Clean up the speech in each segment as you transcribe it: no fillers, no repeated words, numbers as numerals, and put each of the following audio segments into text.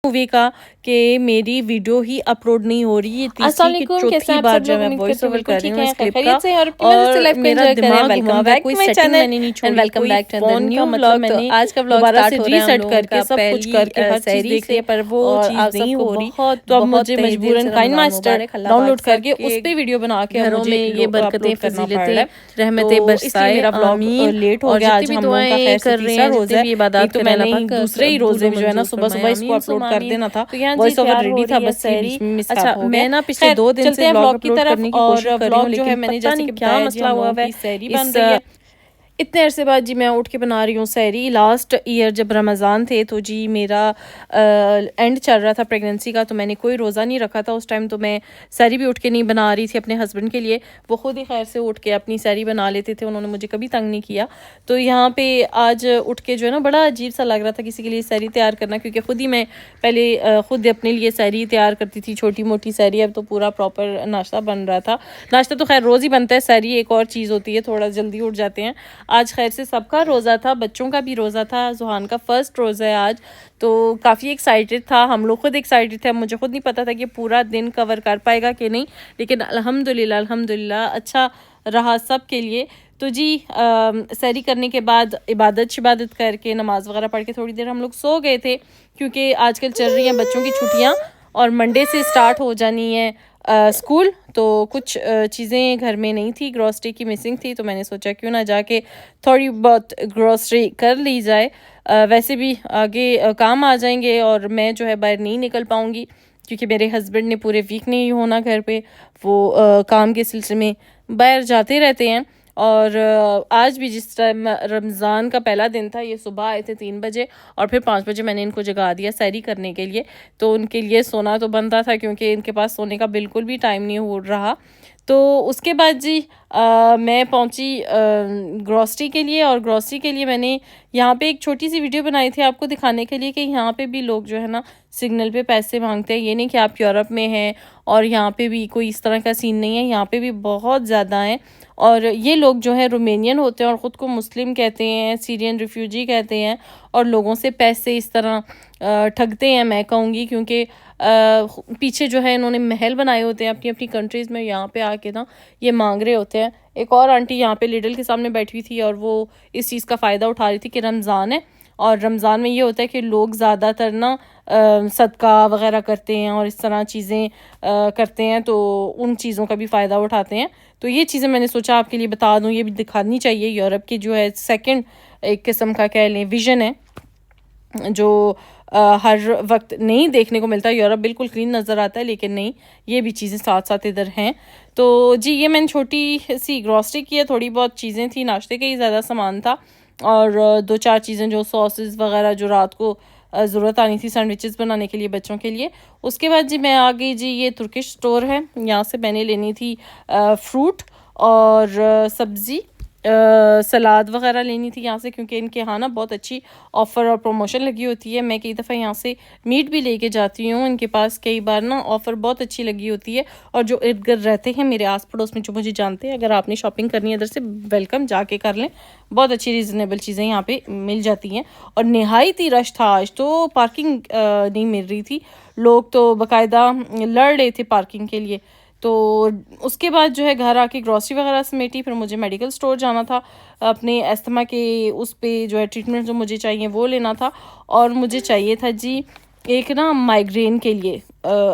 Movie का कि मेरी वीडियो ही अपलोड नहीं हो रही है। तीसरी की चौथी बार जब मैं वॉइस ओवर कर रही हूँ इस क्लिप का और मेरा दिमाग घुमा हुआ है, कोई सेटिंग मैंने नहीं छोड़ी, वेलकम बैक टू फोन का मतलब मैंने आज का व्लॉग दोबारा से स्टार्ट हो रहा है रीसेट करके सब कुछ करके हर चीज देख लिया पर वो चीज नहीं हो रही। तो अब मुझे मजबूरन काइन मास्टर डाउनलोड करके उस पे वीडियो बना के घरों में ये बरकतें फजीलतें रहमतें बरसाए। मेरा व्लॉग लेट हो गया। आज हम लोगों का खैर से तीसरा रोजा है, नहीं तो मैंने दूसरे ही रोजे में जो है ना सुबह सुबह इसको अपलोड कर देना था। वॉइस ओवर रेडी था, बस ये बीच में मिस अच्छा, हो मैं गया। ना पिछले 2 दिन चलते से हैं व्लॉग व्लॉग की अपलोड तरफ करने की और कोशिश कर रही व्लॉग हूँ, जो है लेकिन मैंने पता जैसे नहीं कि क्या बताया मसला हुआ है। सहरी बन रही है। इतने अरसे बाद जी मैं उठ के बना रही हूँ सहरी। लास्ट ईयर जब रमज़ान थे तो जी मेरा एंड चल रहा था प्रेगनेंसी का, तो मैंने कोई रोज़ा नहीं रखा था उस टाइम। तो मैं सहरी भी उठ के नहीं बना रही थी अपने हस्बैंड के लिए, वो खुद ही खैर से उठ के अपनी सहरी बना लेते थे, उन्होंने मुझे कभी तंग नहीं किया। तो यहाँ पे आज उठ के जो है ना बड़ा अजीब सा लग रहा था किसी के लिए सहरी तैयार करना, क्योंकि खुद ही मैं पहले खुद अपने लिए सहरी तैयार करती थी, छोटी मोटी सहरी। अब तो पूरा प्रॉपर नाश्ता बन रहा था। नाश्ता तो खैर रोज़ ही बनता है, सहरी एक और चीज़ होती है, थोड़ा जल्दी उठ जाते हैं। आज खैर से सबका रोज़ा था, बच्चों का भी रोज़ा था, जुहान का फर्स्ट रोज़ा है आज। तो काफ़ी एक्साइटेड था, हम लोग खुद एक्साइटेड थे। मुझे खुद नहीं पता था कि पूरा दिन कवर कर पाएगा कि नहीं, लेकिन अल्हम्दुलिल्लाह अच्छा रहा सब के लिए। तो जी सहरी करने के बाद इबादत करके नमाज़ वगैरह पढ़ के थोड़ी देर हम लोग सो गए थे, क्योंकि आजकल चल रही हैं बच्चों की छुट्टियाँ और मंडे से स्टार्ट हो जानी है स्कूल। तो कुछ चीज़ें घर में नहीं थी, ग्रॉसरी की मिसिंग थी, तो मैंने सोचा क्यों ना जाके थोड़ी बहुत ग्रॉसरी कर ली जाए। वैसे भी आगे काम आ जाएंगे और मैं जो है बाहर नहीं निकल पाऊँगी, क्योंकि मेरे हस्बैंड ने पूरे वीक नहीं होना घर पे, वो काम के सिलसिले में बाहर जाते रहते हैं। और आज भी जिस टाइम रमज़ान का पहला दिन था, ये सुबह आए थे 3 बजे और फिर 5 बजे मैंने इनको जगा दिया सहरी करने के लिए। तो उनके लिए सोना तो बनता था, क्योंकि इनके पास सोने का बिल्कुल भी टाइम नहीं हो रहा। तो उसके बाद जी मैं पहुंची ग्रॉसरी के लिए, और ग्रॉसरी के लिए मैंने यहाँ पे एक छोटी सी वीडियो बनाई थी आपको दिखाने के लिए कि यहाँ पे भी लोग जो है ना सिग्नल पे पैसे मांगते हैं। ये नहीं कि आप यूरोप में हैं और यहाँ पे भी कोई इस तरह का सीन नहीं है, यहाँ पे भी बहुत ज़्यादा है। और ये लोग जो है रोमेनियन होते हैं और ख़ुद को मुस्लिम कहते हैं, सीरियन रिफ्यूजी कहते हैं, और लोगों से पैसे इस तरह ठगते हैं मैं कहूँगी, क्योंकि पीछे जो है इन्होंने महल बनाए होते हैं अपनी अपनी कंट्रीज़ में, यहाँ पे आके ना ये मांग रहे होते हैं। एक और आंटी यहाँ पे लिडल के सामने बैठी थी और वो इस चीज़ का फ़ायदा उठा रही थी कि रमज़ान है, और रमज़ान में ये होता है कि लोग ज़्यादातर ना सदका वगैरह करते हैं और इस तरह चीज़ें करते हैं, तो उन चीज़ों का भी फ़ायदा उठाते हैं। तो ये चीज़ें मैंने सोचा आपके लिए बता दूँ, ये भी दिखानी चाहिए। यूरोप की जो है सेकंड एक किस्म का कह लें विज़न है, जो हर वक्त नहीं देखने को मिलता। यूरोप बिल्कुल क्लीन नज़र आता है, लेकिन नहीं, ये भी चीज़ें साथ साथ इधर हैं। तो जी ये मैंने छोटी सी ग्रॉसरी की है, थोड़ी बहुत चीज़ें थी, नाश्ते का ही ज़्यादा सामान था, और 2-4 चीज़ें जो सॉसेस वगैरह जो रात को ज़रूरत आनी थी सैंडविचेस बनाने के लिए बच्चों के लिए। उसके बाद जी मैं आ गई जी, ये तुर्किश स्टोर है, यहाँ से मैंने लेनी थी फ्रूट और सब्ज़ी, सलाद वगैरह लेनी थी यहाँ से, क्योंकि इनके यहाँ ना बहुत अच्छी ऑफ़र और प्रमोशन लगी होती है। मैं कई दफ़ा यहाँ से मीट भी लेके जाती हूँ, इनके पास कई बार ना ऑफ़र बहुत अच्छी लगी होती है। और जो इर्द गिर्द रहते हैं मेरे आस पड़ोस में जो मुझे जानते हैं, अगर आपने शॉपिंग करनी है इधर से वेलकम, जाके कर लें, बहुत अच्छी रीज़नेबल चीज़ें यहाँ पे मिल जाती हैं। और नहायत ही रश था आज, तो पार्किंग नहीं मिल रही थी, लोग तो बाकायदा लड़ रहे थे पार्किंग के लिए। तो उसके बाद जो है घर आके ग्रॉसरी वगैरह समेटी, फिर मुझे मेडिकल स्टोर जाना था, अपने अस्थमा के उस पे जो है ट्रीटमेंट जो मुझे चाहिए वो लेना था। और मुझे चाहिए था जी एक ना माइग्रेन के लिए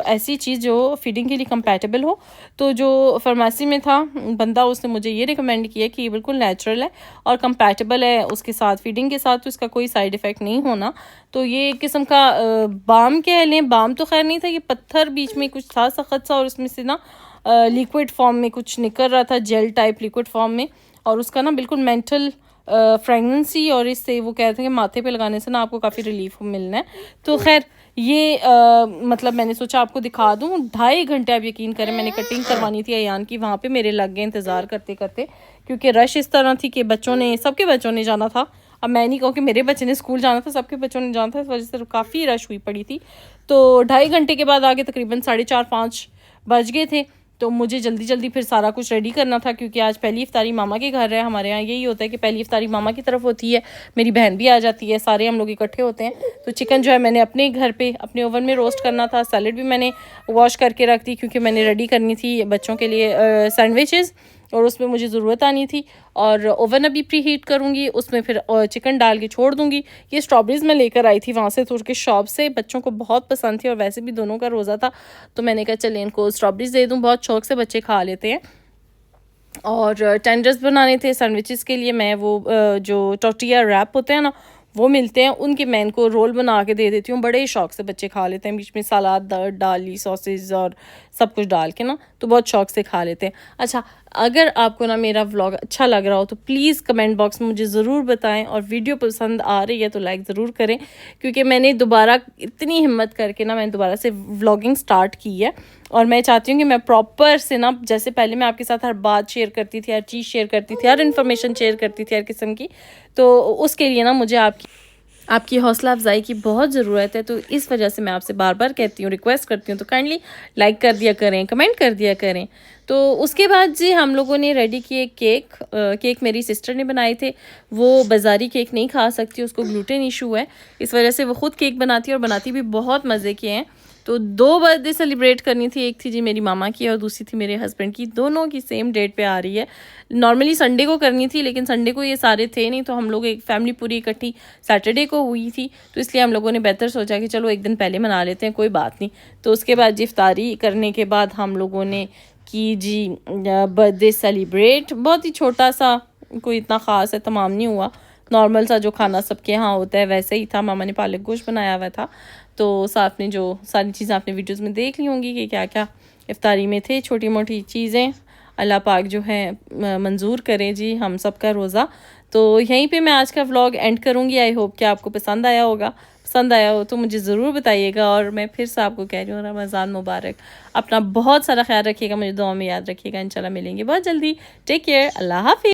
ऐसी चीज़ जो फीडिंग के लिए कंपैटिबल हो। तो जो फार्मेसी में था बंदा, उसने मुझे ये रिकमेंड किया कि ये बिल्कुल नेचुरल है और कंपैटिबल है उसके साथ, फीडिंग के साथ, तो इसका कोई साइड इफ़ेक्ट नहीं होना। तो ये एक किस्म का बाम कह लें, बाम तो खैर नहीं था, ये पत्थर बीच में कुछ था सख्त सा, और उसमें से ना लिक्विड फॉर्म में कुछ निकल रहा था, जेल टाइप लिक्विड फॉर्म में, और उसका ना बिल्कुल मेंटल फ्रेगनेंसी, और इससे वो कहते हैं कि माथे पे लगाने से ना आपको काफ़ी रिलीफ मिलना है। तो खैर ये मतलब मैंने सोचा आपको दिखा दूँ। 2.5 घंटे आप यकीन करें मैंने कटिंग करवानी थी अयान की, वहाँ पे मेरे लग गए इंतज़ार करते करते, क्योंकि रश इस तरह थी कि सबके बच्चों ने जाना था। अब मैं नहीं कहूँ कि मेरे बच्चे ने स्कूल जाना था, सबके बच्चों ने जाना था, इस वजह से काफ़ी रश हुई पड़ी थी। तो 2.5 घंटे के बाद आगे तकरीबन 4:30-5 बज गए थे। तो मुझे जल्दी जल्दी फिर सारा कुछ रेडी करना था, क्योंकि आज पहली इफ्तारी मामा के घर है। हमारे यहाँ यही होता है कि पहली इफ्तारी मामा की तरफ होती है, मेरी बहन भी आ जाती है, सारे हम लोग इकट्ठे होते हैं। तो चिकन जो है मैंने अपने घर पे अपने ओवन में रोस्ट करना था। सैलड भी मैंने वॉश करके रख दी, क्योंकि मैंने रेडी करनी थी बच्चों के लिए सैंडविचेस, और उसमें मुझे ज़रूरत आनी थी। और ओवन अभी प्री हीट करूँगी, उसमें फिर चिकन डाल के छोड़ दूँगी। ये स्ट्रॉबेरीज़ मैं लेकर आई थी वहाँ से तुर्किश शॉप से, बच्चों को बहुत पसंद थी और वैसे भी दोनों का रोज़ा था, तो मैंने कहा चले इनको स्ट्रॉबेरीज़ दे दूँ, बहुत शौक से बच्चे खा लेते हैं। और टेंडर्स बनाने थे सैंडविचेस के लिए। मैं वो जो टोर्टिया रैप होते हैं ना, वो मिलते हैं, उनके मैं इनको रोल बना के दे देती हूँ। बड़े ही शौक से बच्चे खा लेते हैं, बीच में सलाद डाली, सॉसेज और सब कुछ डाल के ना, तो बहुत शौक से खा लेते हैं। अच्छा, अगर आपको ना मेरा व्लॉग अच्छा लग रहा हो तो प्लीज़ कमेंट बॉक्स में मुझे ज़रूर बताएं, और वीडियो पसंद आ रही है तो लाइक ज़रूर करें, क्योंकि मैंने दोबारा इतनी हिम्मत करके ना मैंने दोबारा से व्लॉगिंग स्टार्ट की है। और मैं चाहती हूँ कि मैं प्रॉपर से ना, जैसे पहले मैं आपके साथ हर बात शेयर करती थी, हर चीज़ शेयर करती थी, हर इन्फॉर्मेशन शेयर करती थी हर किस्म की, तो उसके लिए ना मुझे आपकी हौसला अफजाई की बहुत ज़रूरत है। तो इस वजह से मैं आपसे बार बार कहती हूँ, रिक्वेस्ट करती हूँ, तो काइंडली लाइक कर दिया करें, कमेंट कर दिया करें। तो उसके बाद जी हम लोगों ने रेडी किए केक मेरी सिस्टर ने बनाए थे। वो बाज़ारी केक नहीं खा सकती, उसको ग्लूटेन इशू है, इस वजह से वो ख़ुद केक बनाती है, और बनाती भी बहुत मज़े के हैं। तो 2 बर्थडे सेलिब्रेट करनी थी, एक थी जी मेरी मामा की और दूसरी थी मेरे हस्बैंड की, दोनों की सेम डेट पे आ रही है। नॉर्मली संडे को करनी थी, लेकिन संडे को ये सारे थे नहीं, तो हम लोग एक फैमिली पूरी इकट्ठी सैटरडे को हुई थी, तो इसलिए हम लोगों ने बेहतर सोचा कि चलो एक दिन पहले मना लेते हैं, कोई बात नहीं। तो उसके बाद जी इफ्तारी करने के बाद हम लोगों ने की जी बर्थडे सेलिब्रेट, बहुत ही छोटा सा, कोई इतना ख़ास तमाम नहीं हुआ, नॉर्मल सा जो खाना सबके यहाँ होता है वैसे ही था। मामा ने पालक गोश्त बनाया हुआ था, तो साथ में जो सारी चीज़ें आपने वीडियोस में देख ली होंगी कि क्या क्या इफ्तारी में थे, छोटी मोटी चीज़ें। अल्लाह पाक जो है मंजूर करे जी हम सब का रोज़ा। तो यहीं पे मैं आज का व्लॉग एंड करूँगी। आई होप कि आपको पसंद आया होगा, पसंद आया हो तो मुझे ज़रूर बताइएगा। और मैं फिर से आपको कह रही हूँ, रमज़ान मुबारक, अपना बहुत सारा ख्याल रखिएगा, मुझे दुआ में याद रखिएगा। इंशाल्लाह मिलेंगे बहुत जल्दी। टेक केयर, अल्लाह हाफिज़।